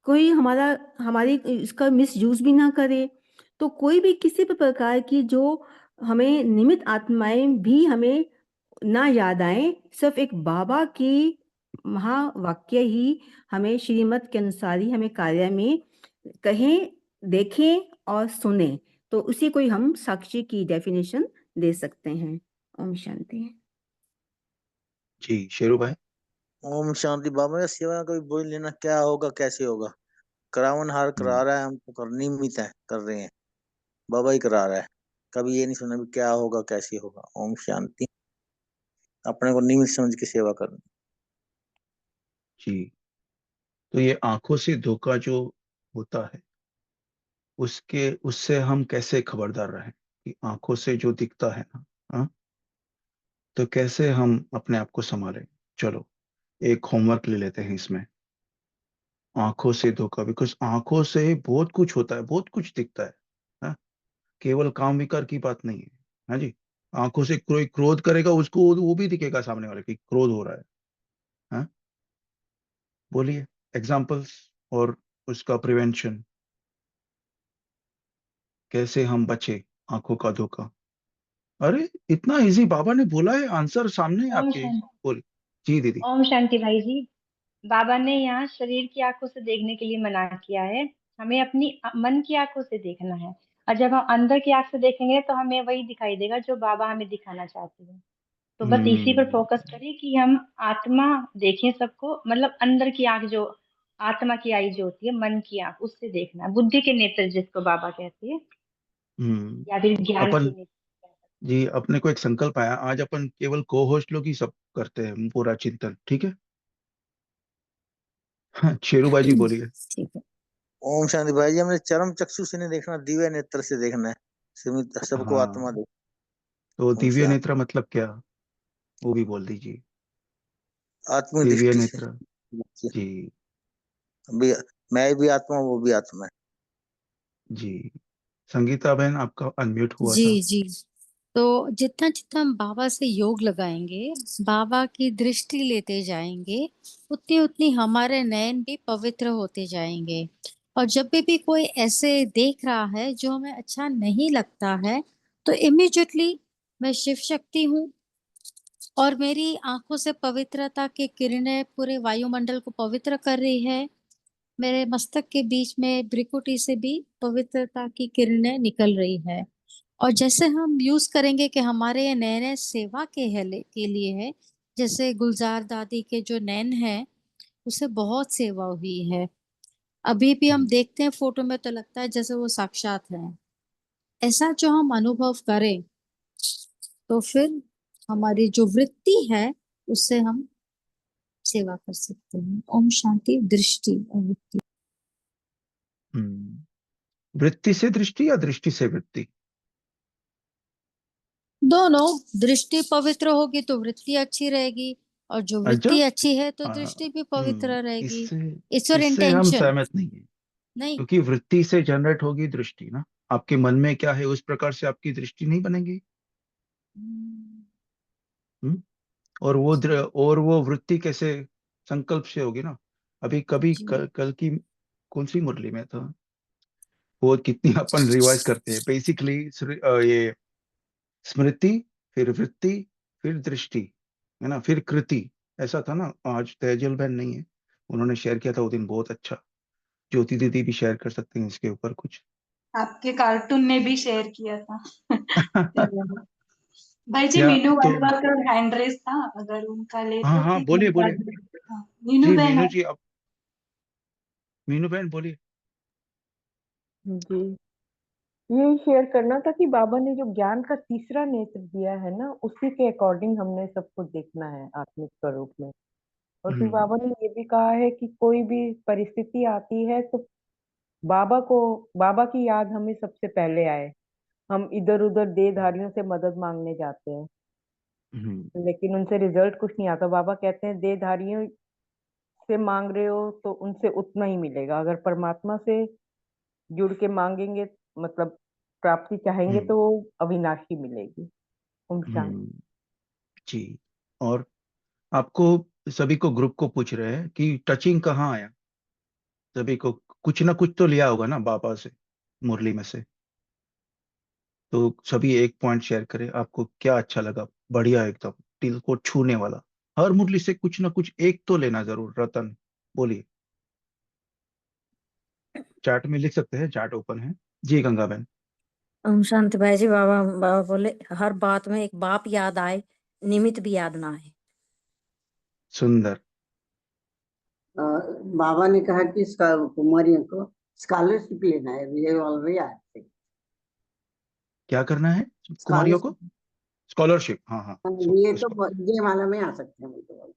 कोई हमारी इसका मिसयूज भी ना करे। तो कोई भी किसी भी प्रकार की जो हमें निमित्त आत्माएं भी हमें ना याद आए, सिर्फ एक बाबा की महावाक्य ही हमें श्रीमत के अनुसार ही हमें कार्य में कहें, देखें और सुने, तो उसी को ही हम साक्षी की डेफिनेशन दे सकते हैं। ओम शांति। जी शेरू भाई। ओम शांति। बाबा ने सेवा कभी बोल लेना, क्या होगा कैसे होगा। करावन हार करा रहा है, हम तो करनी मित है, कर रहे हैं। बाबा ही करा रहा है, कभी ये नहीं सुना भी क्या होगा कैसे होगा। ओम शांति। अपने को निमित समझ के सेवा करनी। जी, तो ये आंखों से धोखा जो होता है, उससे हम कैसे खबरदार रहें कि आंखों से जो दिखता है ना, हाँ, तो कैसे हम अपने आप को संभालें। चलो एक होमवर्क ले लेते हैं इसमें, आंखों से धोखा। बिकॉज आंखों से बहुत कुछ होता है, बहुत कुछ दिखता है, हाँ? केवल काम विकार की बात नहीं है। हाँ जी, आंखों से कोई क्रोध करेगा, उसको वो भी दिखेगा सामने वाले की क्रोध हो रहा है। हाँ, बोलिए एग्जाम्पल्स और उसका प्रिवेंशन, कैसे हम बचे आंखों का धोखा। अरे इतना इजी, बाबा ने बोला है, आंसर सामने है ओम आपके। शांति। बोलिए। जी दीदी। ओम शांति भाई जी। बाबा ने यहाँ शरीर की आंखों से देखने के लिए मना किया है, हमें अपनी मन की आंखों से देखना है। और जब हम अंदर की आंख से देखेंगे तो हमें वही दिखाई देगा जो बाबा हमें दिखाना चाहते हैं। तो बस इसी पर हम्म फोकस करिए कि हम आत्मा देखें सबको, मतलब अंदर की आंख जो आत्मा की आई जो होती है, मन की आंख, उससे देखना है। बुद्धि के नेत्र जिसको बाबा कहते हैं, हम्म या फिर ज्ञान के अपन, नेत्र। जी अपने को एक संकल्प आया, आज अपन केवल को होस्ट लोग ही सब करते हैं पूरा चिंतन, ठीक है। हाँ, शेरू भाई जी बोलिए। ठीक है। ओम शांति भाई जी। हमने चरम चक्षु से नहीं देखना, दिव्य नेत्र से देखना है। सीमित सबको आत्मा हाँ, दे। तो ओम दिव्य शांति। नेत्र मतलब क्या, वो भी बोल दीजिए। आत्मिक दिव्य दृष्टि से। नेत्र। जी। अभी मैं भी आत्मा, वो भी आत्मा है। जी, संगीता बहन आपका अनम्यूट हुआ जी था। जी। तो जितना जितना हम बाबा से योग लगाएंगे, बाबा की दृष्टि लेते जाएंगे, उतनी उतनी हमारे नयन भी पवित्र होते जाएंगे। और जब भी कोई ऐसे देख रहा है जो हमें अच्छा नहीं लगता है, तो इमिजिएटली मैं शिव शक्ति हूँ और मेरी आंखों से पवित्रता की किरणें पूरे वायुमंडल को पवित्र कर रही है। मेरे मस्तक के बीच में भ्रिकुटी से भी पवित्रता की किरणें निकल रही है। और जैसे हम यूज करेंगे कि हमारे ये नए नए सेवा के लिए है, जैसे गुलजार दादी के जो नैन है, उसे बहुत सेवा हुई है। अभी भी हम हम्म देखते हैं फोटो में तो लगता है जैसे वो साक्षात है। ऐसा जो हम अनुभव करें, तो फिर हमारी जो वृत्ति है उससे हम सेवा कर सकते हैं। ओम शांति। दृष्टि और वृत्ति। वृत्ति से दृष्टि या दृष्टि से वृत्ति? दोनों। दृष्टि पवित्र होगी तो वृत्ति अच्छी रहेगी, और जो अच्छा। वृत्ति अच्छी है तो आ, दृष्टि भी पवित्र रहेगी। इससे इट्स योर इससे हम इंटेंशन। सहमत नहीं है, नहीं। क्योंकि वृत्ति से जनरेट होगी दृष्टि ना। आपके मन में क्या है उस प्रकार से आपकी दृष्टि नहीं बनेगी। हम्म, हम्म? और वो वृत्ति कैसे संकल्प से होगी ना। अभी कभी जी कल की कौन सी मुरली में था, वो कितनी अपन रिवाइज करते हैं बेसिकली। ये स्मृति, फिर वृत्ति, फिर दृष्टि, है ना, फिर कृति। ऐसा था ना। आज तेजल बहन नहीं है, उन्होंने शेयर किया था वो दिन, बहुत अच्छा। ज्योति दीदी भी शेयर कर सकते हैं इसके ऊपर कुछ। आपके कार्टून ने भी शेयर किया था। भाई जी, या मीनू तो वाइवा का हैंड रेस था, अगर उनका ले हाँ तो हाँ, ठीक है। बोलिए बोलिए। हाँ, मीनू जी बहन मीनू है। जी, आप मीनू बहन बोलिए। जी ये शेयर करना था कि बाबा ने जो ज्ञान का तीसरा नेत्र दिया है ना, उसी के अकॉर्डिंग हमने सब कुछ देखना है आत्मिक स्वरूप में। और फिर बाबा ने ये भी कहा है कि कोई भी परिस्थिति आती है तो बाबा की याद हमें सबसे पहले आए। हम इधर उधर देहधारियों से मदद मांगने जाते हैं, लेकिन उनसे रिजल्ट कुछ नहीं आता। बाबा कहते हैं देहधारियों से मांग रहे हो तो उनसे उतना ही मिलेगा, अगर परमात्मा से जुड़ के मांगेंगे, मतलब प्राप्ति चाहेंगे, तो वो अविनाशी मिलेगी। ओम शांति। जी। और आपको सभी को ग्रुप को पूछ रहे हैं कि टचिंग कहाँ आया। सभी को कुछ ना कुछ तो लिया होगा ना बाबा से, मुरली में से। तो सभी एक पॉइंट शेयर करें, आपको क्या अच्छा लगा, बढ़िया एकदम दिल को छूने वाला। हर मुरली से कुछ ना कुछ एक तो लेना जरूर। रतन बोलिए, चैट में लिख सकते हैं, चैट ओपन है। जी गंगा बहन। ओम शांति भाई जी। बाबा बाबा बोले हर बात में एक बाप याद आए, निमित्त भी याद ना आए। सुंदर। बाबा ने कहा कि कुमारियों को स्कॉलरशिप लेना है। We have already asked. क्या करना है कुमारियों को? स्कॉलरशिप। हाँ हाँ, ये तो विजय माला में आ सकते हैं। तो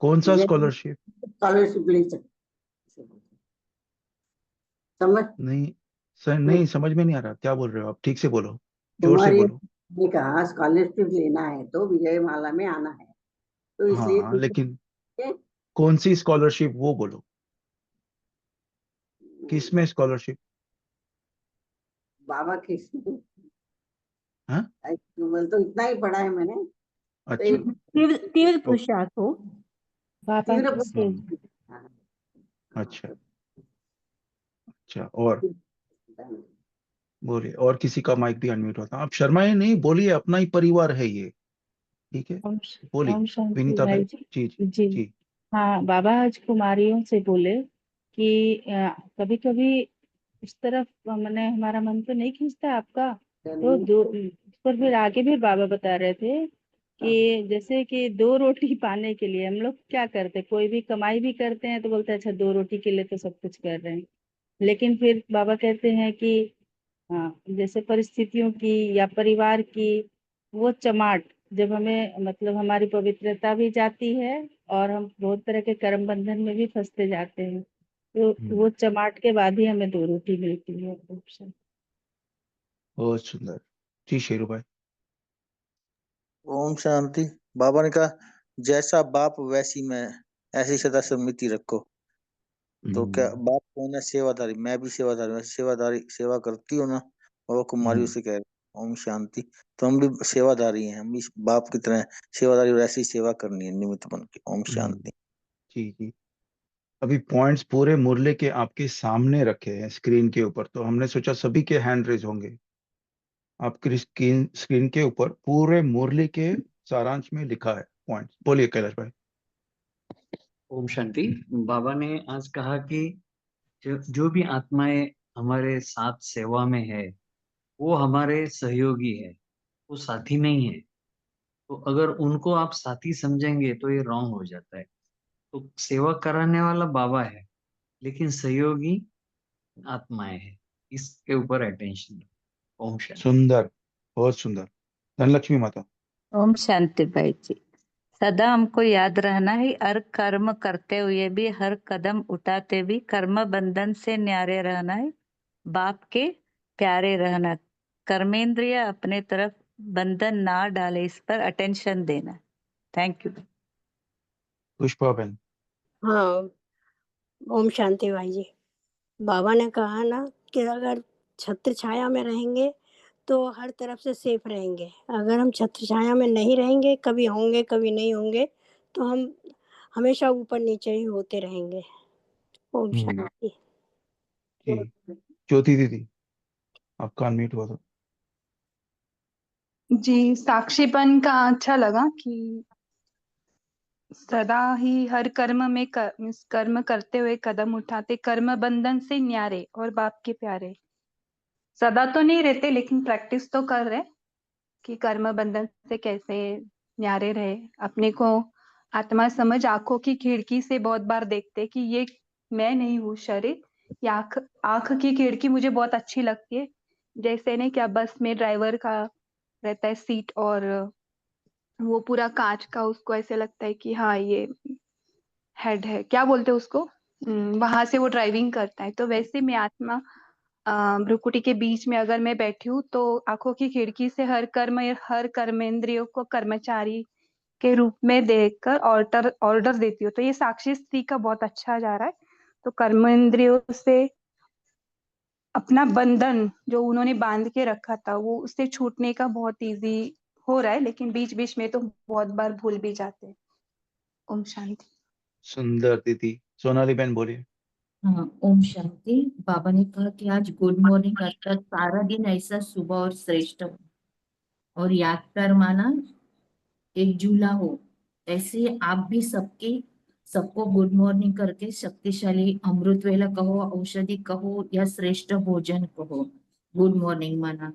कौन सा स्कॉलरशिप? स्कॉलरशिप ले सकते, समझ नहीं सर, नहीं समझ में नहीं आ रहा, क्या बोल रहे हो आप? ठीक से बोलो, जोर से कुमारियों बोलो। ने कहा स्कॉलरशिप लेना है तो विजय माला में आना है, तो इसलिए हाँ लेकिन कौन सी स्कॉलरशिप वो बोलो, किस में स्कॉलरशिप? बाबा की। हाँ तो इतना ही पढ़ा है मैंने। अच्छा। तीव्र पुरुषार्थ हो। बाबा तीव्र की सेवा। अच्छा अच्छा। और बोलिए, और किसी का माइक भी अनम्यूट होता। आप शर्माए नहीं, बोलिए, अपना ही परिवार है ये। ठीक है, ओम बोलिए। ओम शांति विनीता भाई बहन। जी। जी जी जी जी। हाँ, बाबा आज कुमारियों से बोले कि कभी कभी उस तरफ मैंने हमारा मन तो नहीं खींचता आपका, तो दो पर फिर आगे भी बाबा बता रहे थे कि जैसे कि 2 रोटी पाने के लिए हम लोग क्या करते, कोई भी कमाई भी करते हैं तो बोलते हैं अच्छा 2 रोटी के लिए तो सब कुछ कर रहे हैं। लेकिन फिर बाबा कहते हैं कि हाँ, जैसे परिस्थितियों की या परिवार की वो चमाट, जब हमें मतलब हमारी पवित्रता भी जाती है और हम बहुत तरह के कर्म बंधन में भी फंसते जाते हैं, तो वो चमाट के बाद ही हमें 2 रोटी मिलती है ऑप्शन। बहुत सुंदर। जी शेरू भाई। ओम शांति। बाबा ने कहा जैसा बाप वैसी मैं, ऐसी सदा सम्मिति रखो। तो क्या बाप कौन है? सेवादारी। मैं भी सेवादारी हूँ। सेवादारी सेवा करती हूँ ना, और वो कुमारी उसे कह रहे ओम शांति। तो हम भी सेवादारी हैं, हम भी बाप की तरह सेवादारी, और ऐसी सेवा करनी है निमित्त बन के। ओम शांति। जी जी। अभी पॉइंट्स पूरे मुरली के आपके सामने रखे हैं स्क्रीन के ऊपर, तो हमने सोचा सभी के हैंड रेज होंगे। आपकी स्क्रीन स्क्रीन के ऊपर पूरे मुरली के सारांश में लिखा है पॉइंट्स। बोलिए कैलाश भाई। ओम शांति। बाबा ने आज कहा कि जो भी आत्माएं हमारे साथ सेवा में है वो हमारे सहयोगी है, वो साथी नहीं है। तो अगर उनको आप साथी समझेंगे तो ये रॉन्ग हो जाता है। तो सेवा कराने वाला बाबा है, लेकिन सहयोगी आत्माएं है, इसके ऊपर अटेंशन दो। ओम शांति। सुंदर, बहुत सुंदर। धनलक्ष्मी माता। ओम शांति भाई जी। सदा हमको याद रहना है, हर कर्म करते हुए भी, हर कदम उठाते भी कर्म बंधन से न्यारे रहना है, बाप के प्यारे रहना, कर्मेंद्रिय अपने तरफ बंधन ना डाले, इस पर अटेंशन देना। Thank you. पुष्पा बहन। हाँ, ओम शांति भाई जी। बाबा ने कहा ना कि अगर छत्र छाया में रहेंगे तो हर तरफ से सेफ रहेंगे। अगर हम छत्र छाया में नहीं रहेंगे, कभी होंगे कभी नहीं होंगे, तो हम हमेशा ऊपर नीचे ही होते रहेंगे। ओम शांति। जी ज्योति दीदी, आपका अनम्यूट हुआ था। जी, साक्षीपन का अच्छा लगा कि सदा ही हर कर्म में कर्म करते हुए कदम उठाते, कर्म बंधन से न्यारे और बाप के प्यारे। सदा तो नहीं रहते, लेकिन प्रैक्टिस तो कर रहे कि कर्म बंधन से कैसे न्यारे रहे। अपने को आत्मा समझ आंखों की खिड़की से बहुत बार देखते कि ये मैं नहीं हूँ शरीर, या आंख की खिड़की मुझे बहुत अच्छी लगती है, जैसे नहीं क्या बस में ड्राइवर का रहता है सीट और वो पूरा कांच का, उसको ऐसे लगता है कि हाँ ये हेड है, क्या बोलते हैं उसको, वहां से वो ड्राइविंग करता है। तो वैसे मैं आत्मा भ्रुकुटी के बीच में अगर मैं बैठी हूँ तो आंखों की खिड़की से हर कर्मेंद्रियों को कर्मचारी के रूप में देखकर ऑर्डर देती हूँ। तो ये साक्षी स्त्री का बहुत अच्छा जा रहा है। तो कर्मेंद्रियों से अपना बंधन जो उन्होंने बांध के रखा था वो उससे छूटने का बहुत इजी हो रहा है, लेकिन बीच बीच में तो बहुत बार भूल भी जाते हैं। ओम शांति। सुंदर दीदी। सोनाली बहन बोलिए। हाँ, ओम शांति। बाबा ने कहा कि आज गुड मॉर्निंग अर्थात सारा दिन ऐसा शुभ और श्रेष्ठ हो और यादगार माना एक झूला हो। ऐसे आप भी सबको गुड मॉर्निंग करके शक्तिशाली अमृत वेला कहो, औषधि कहो या श्रेष्ठ भोजन कहो, गुड मॉर्निंग माना।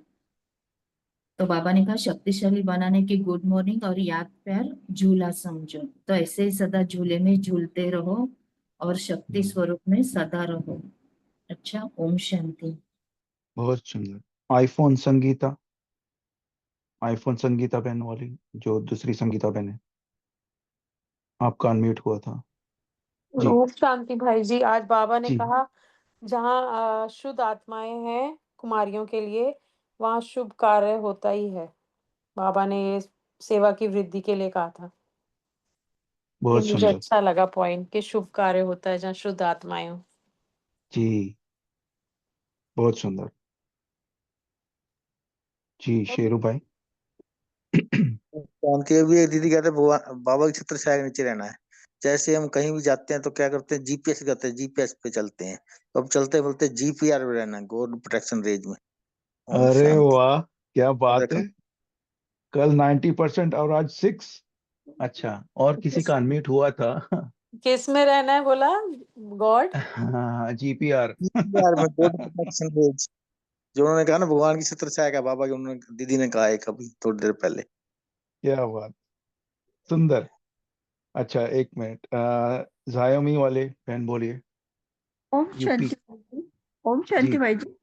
तो बाबा ने कहा शक्तिशाली बनाने की गुड मॉर्निंग और याद प्यार झूला समझो। तो ऐसे ही सदा झूले में झूलते रहो और शक्ति स्वरूप में सदा रहो। अच्छा, ओम शांति। बहुत सुंदर। आईफोन संगीता, आईफोन संगीता बहन वाली जो दूसरी संगीता बहन है, आपका अनम्यूट हुआ था। जी ओम शांति भाई जी। आज बाबा ने जी। कहा जहाँ शुद्ध आत्माएं हैं कुमारियों के लिए, वहाँ शुभ कार्य होता ही है। बाबा ने ये सेवा की वृद्धि के लिए कहा था। ये बहुत मुझे सुंदर। अच्छा लगा पॉइंट कि शुभ कार्य होता है जहाँ शुद्ध आत्माएं हो। जी बहुत सुंदर। जी शेरू भाई। शांति। अभी एक दीदी कहते हैं बाबा की छत्र छाया के नीचे रहना है। जैसे हम कहीं भी जाते हैं तो क्या करते हैं, जीपीएस करते हैं, जीपीएस पे चलते हैं। तो अब चलते बोलते जीपीआर में रहना है, गॉड प्रोटेक्शन रेंज में। ओम अरे शांति। वाह, क्या बात देखो, है। कल 90% और आज 6। अच्छा, और किसी किस का अनम्यूट हुआ था। किस में रहना है बोला? गॉड हाँ जीपीआर। जीपीआर में गॉड प्रोटेक्शन रेंज। जो उन्होंने कहा ना भगवान की छत्र छाया का, बाबा की उन्होंने दीदी ने कहा है कभी थोड़ी देर पहले। क्या बात, सुंदर। अच्छा एक मिनट, जायोमी वाले बहन बोलिए। ओम यूपी। शांति भाई जी। ओम जी शांति भाई जी।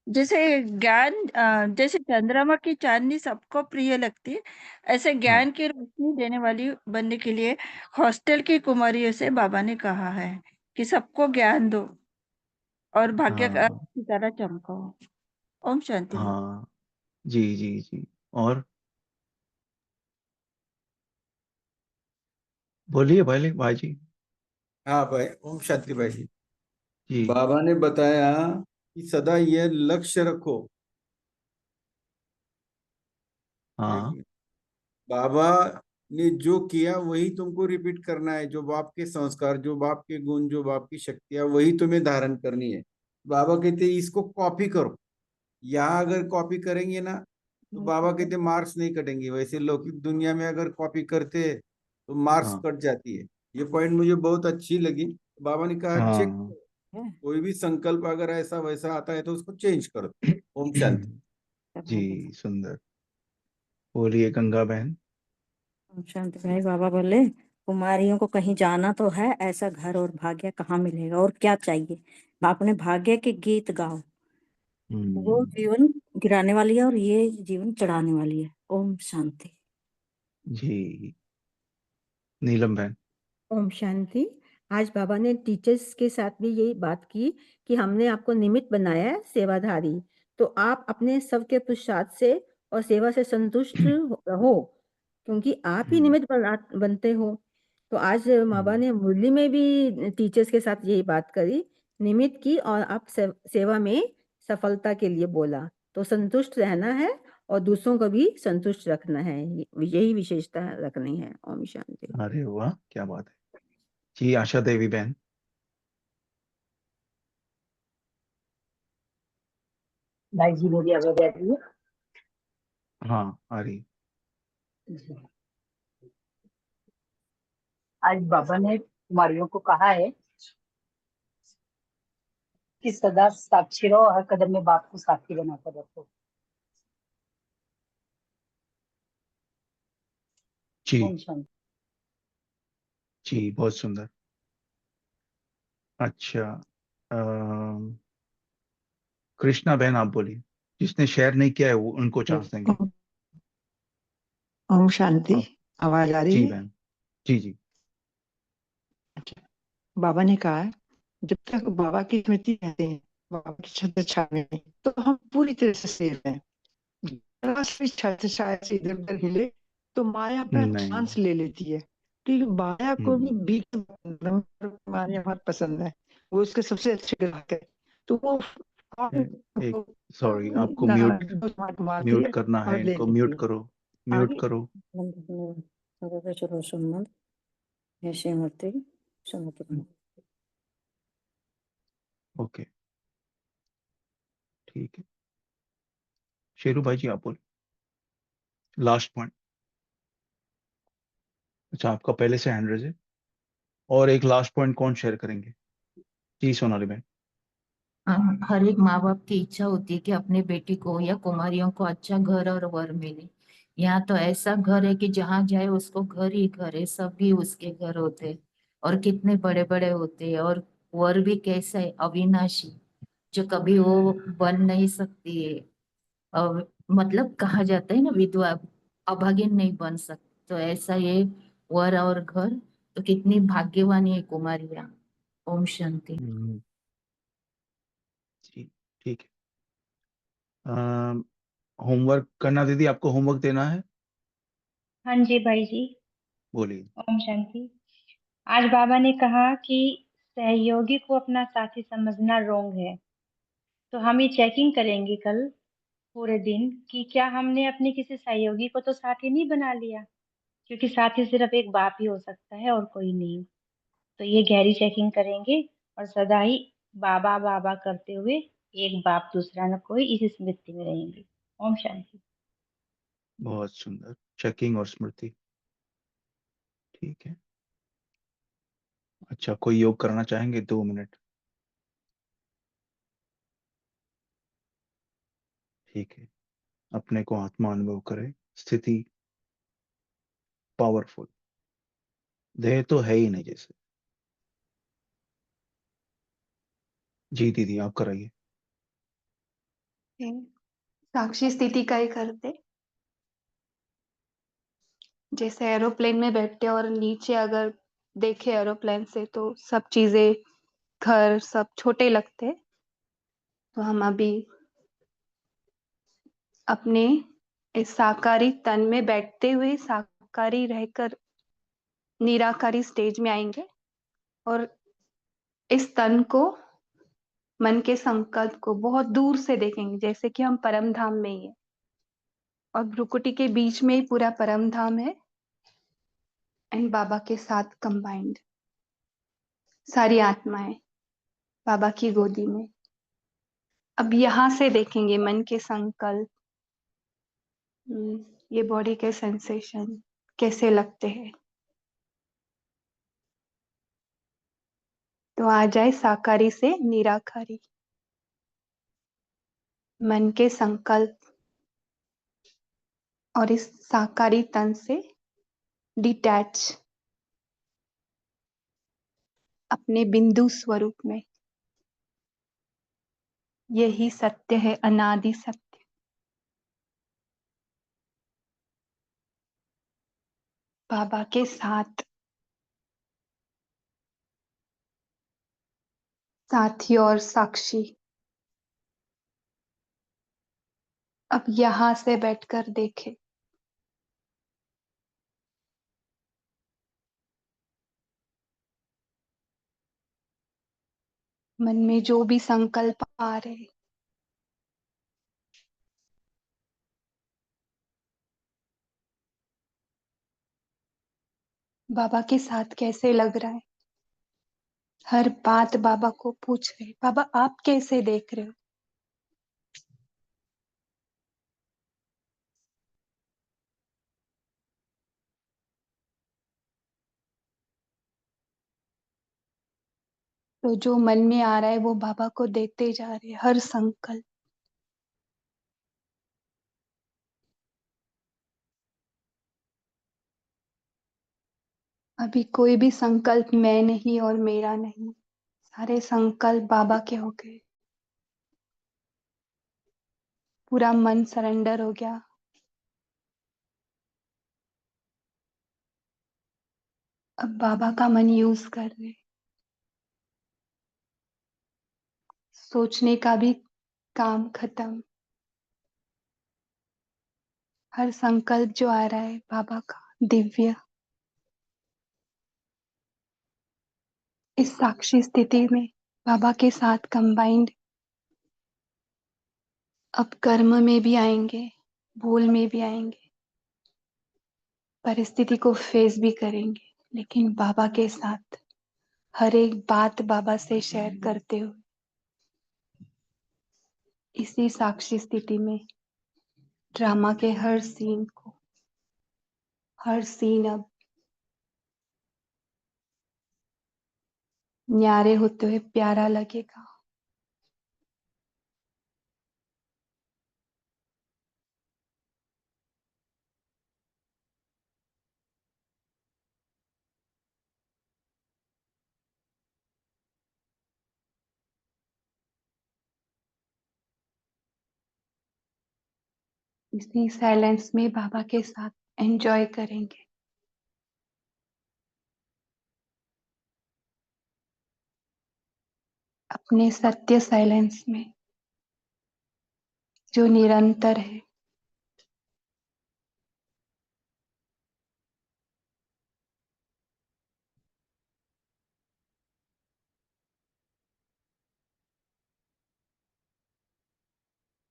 जैसे ज्ञान जैसे चंद्रमा की चांदनी सबको प्रिय लगती है, ऐसे हाँ ज्ञान की रोशनी देने वाली बनने के लिए हॉस्टल की कुमारियों से बाबा ने कहा है कि सबको ज्ञान दो और भाग्य हाँ की तरह चमको। ओम शांति भाई। हाँ। जी जी जी। और बोलिए भाई भाई जी। हाँ भाई, ओम शांति भाई जी। जी बाबा ने बताया कि सदा ये लक्ष्य रखो। हाँ देखिए, बाबा ने जो किया वही तुमको रिपीट करना है। जो बाप के संस्कार, जो बाप के गुण, जो बाप की शक्तियां, वही तुम्हें धारण करनी है। बाबा कहते हैं इसको कॉपी करो। यहाँ अगर कॉपी करेंगे ना तो बाबा कहते मार्क्स नहीं कटेंगे। वैसे लौकिक दुनिया में अगर कॉपी करते हैं तो मार्क्स हाँ कट जाती है। ये पॉइंट मुझे बहुत अच्छी लगी। बाबा ने कहा चेक, हाँ। कोई भी संकल्प अगर ऐसा वैसा आता है तो उसको चेंज कर दो। ओम शांति। जी सुंदर। बोलिए गंगा बहन। ओम शांति भाई। बाबा बोले कुमारियों को कहीं जाना तो है, ऐसा घर और भाग्य कहाँ मिलेगा और क्या चाहिए। आपने भाग्य के गीत गाओ। वो हम्म। जीवन गिराने वाली है और ये जीवन चढ़ाने वाली है। ओम शांति। जी नीलम बहन। ओम शांति। आज बाबा ने टीचर्स के साथ भी यही बात की कि हमने आपको निमित्त बनाया है सेवाधारी, तो आप अपने सबके पुरुषार्थ से और सेवा से संतुष्ट रहो, क्योंकि आप ही निमित्त बनते हो। तो आज बाबा ने मुरली में भी टीचर्स के साथ यही बात करी, निमित्त की, और आप सेवा में सफलता के लिए बोला। तो संतुष्ट रहना है और दूसरों को भी संतुष्ट रखना है, यही विशेषता रखनी है। ओम शांति। अरे वाह, क्या बात है। जी आशा देवी बहन। भाई जी मेरी आवाज आ रही है? हाँ आ रही। जी। आज बाबा ने कुमारियों को कहा है कि सदा साक्षी रहो, हर कदम में बाप को साक्षी बनाकर रखो। जी ओम शांति। जी बहुत सुंदर। अच्छा, कृष्णा बहन आप बोलिए। जिसने शेयर नहीं किया है वो उनको चांस देंगे। ओम शांति। आप आवाज आ रही जी है? बहन। जी जी। बाबा ने कहा है, जब तक बाबा की स्मृति रहते हैं, बाबा की छत्र छाया में, तो हम पूरी तरह से सेफ हैं। जरा सी छत्र छाया से इधर उधर हिले तो माया अपना नहीं। चांस ले लेती है, क्योंकि माया को भी बीच में माया बहुत पसंद है, वो उसके सबसे अच्छे ग्राहक है। तो वो एक सॉरी, आपको म्यूट मारती है करना है, और ले इनको लेती म्यूट है। करो, म्यूट आगे करो। ओके ठीक है। शेरू भाई जी आप बोल, लास्ट पॉइंट। अच्छा आपका पहले से हैंड रेज है, और एक लास्ट पॉइंट कौन शेयर करेंगे? जी सोनाली बहन। हर एक माँ बाप की इच्छा होती है कि अपने बेटी को या कुमारियों को अच्छा घर और वर मिले। यहाँ तो ऐसा घर है कि जहाँ जाए उसको घर ही घर है, सभी उसके घर होते हैं और कितने बड़े बड़े होते हैं। और वर भी कैसा है, अविनाशी, जो कभी वो बन नहीं सकती है। और मतलब कहा जाता है ना, विधवा अभागिन नहीं बन सकती, तो ऐसा ये वर और घर। तो कितनी भाग्यवान है कुमारियाँ। ओम शांति। जी ठीक है। होमवर्क करना दीदी, आपको होमवर्क देना है, हाँ जी भाई जी। बोलिए। ओम शांति। आज बाबा ने कहा कि सहयोगी को अपना साथी समझना रोंग है। तो हम ये चेकिंग करेंगे कल पूरे दिन कि क्या हमने अपने किसी सहयोगी को तो साथी नहीं बना लिया, क्योंकि साथी सिर्फ एक बाप ही हो सकता है और कोई नहीं। तो ये गहरी चेकिंग करेंगे और सदा ही बाबा बाबा करते हुए एक बाप दूसरा न कोई इसी स्मृति में रहेंगे। ओम शांति। बहुत सुंदर चेकिंग और स्मृति। ठीक है। अच्छा कोई योग करना चाहेंगे? 2 मिनट। ठीक है। अपने को आत्मा अनुभव करें, स्थिति पावरफुल, देह तो है ही नहीं जैसे। जी दीदी आप कराइए। साक्षी स्थिति का ही करते, जैसे एरोप्लेन में बैठते और नीचे अगर देखे एरोप्लेन से तो सब चीजें, घर सब छोटे लगते। तो हम अभी अपने इस साकारी तन में बैठते हुए साकारी रहकर निराकारी स्टेज में आएंगे और इस तन को, मन के संकल्प को बहुत दूर से देखेंगे, जैसे कि हम परम धाम में ही है और भ्रुकुटी के बीच में ही पूरा परम धाम है एंड बाबा के साथ कंबाइंड सारी आत्माएं बाबा की गोदी में। अब यहां से देखेंगे मन के संकल्प, ये बॉडी के सेंसेशन कैसे लगते हैं। तो आ जाए साकारी से निराकारी, मन के संकल्प और इस साकारी तन से डिटैच अपने बिंदु स्वरूप में। यही सत्य है, अनादि सत्य। बाबा के साथ साथी और साक्षी। अब यहां से बैठकर देखे, मन में जो भी संकल्प आ रहे, बाबा के साथ कैसे लग रहा है। हर बात बाबा को पूछ रहे, बाबा आप कैसे देख रहे हो। तो जो मन में आ रहा है वो बाबा को देते जा रहे, हर संकल्प। अभी कोई भी संकल्प मैं नहीं और मेरा नहीं, सारे संकल्प बाबा के हो गए। पूरा मन सरेंडर हो गया। अब बाबा का मन यूज कर रहे, सोचने का भी काम खत्म। हर संकल्प जो आ रहा है बाबा का दिव्य, इस साक्षी स्थिति में बाबा के साथ कंबाइंड अब कर्म में भी आएंगे, बोल में भी आएंगे, परिस्थिति को फेस भी करेंगे, लेकिन बाबा के साथ हर एक बात बाबा से शेयर करते हुए इसी साक्षी स्थिति में ड्रामा के हर सीन अब न्यारे होते हुए प्यारा लगेगा। इसी साइलेंस में बाबा के साथ एंजॉय करेंगे। अपने सत्य साइलेंस में जो निरंतर है।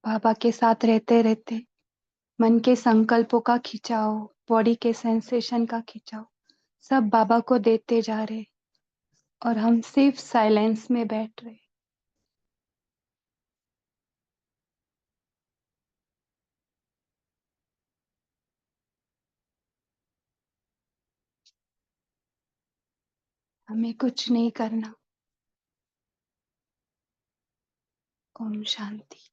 बाबा के साथ रहते रहते मन के संकल्पों का खिंचाव, बॉडी के सेंसेशन का खिंचाव सब बाबा को देते जा रहे और हम सिर्फ साइलेंस में बैठ रहे। हमें कुछ नहीं करना। ओम शांति।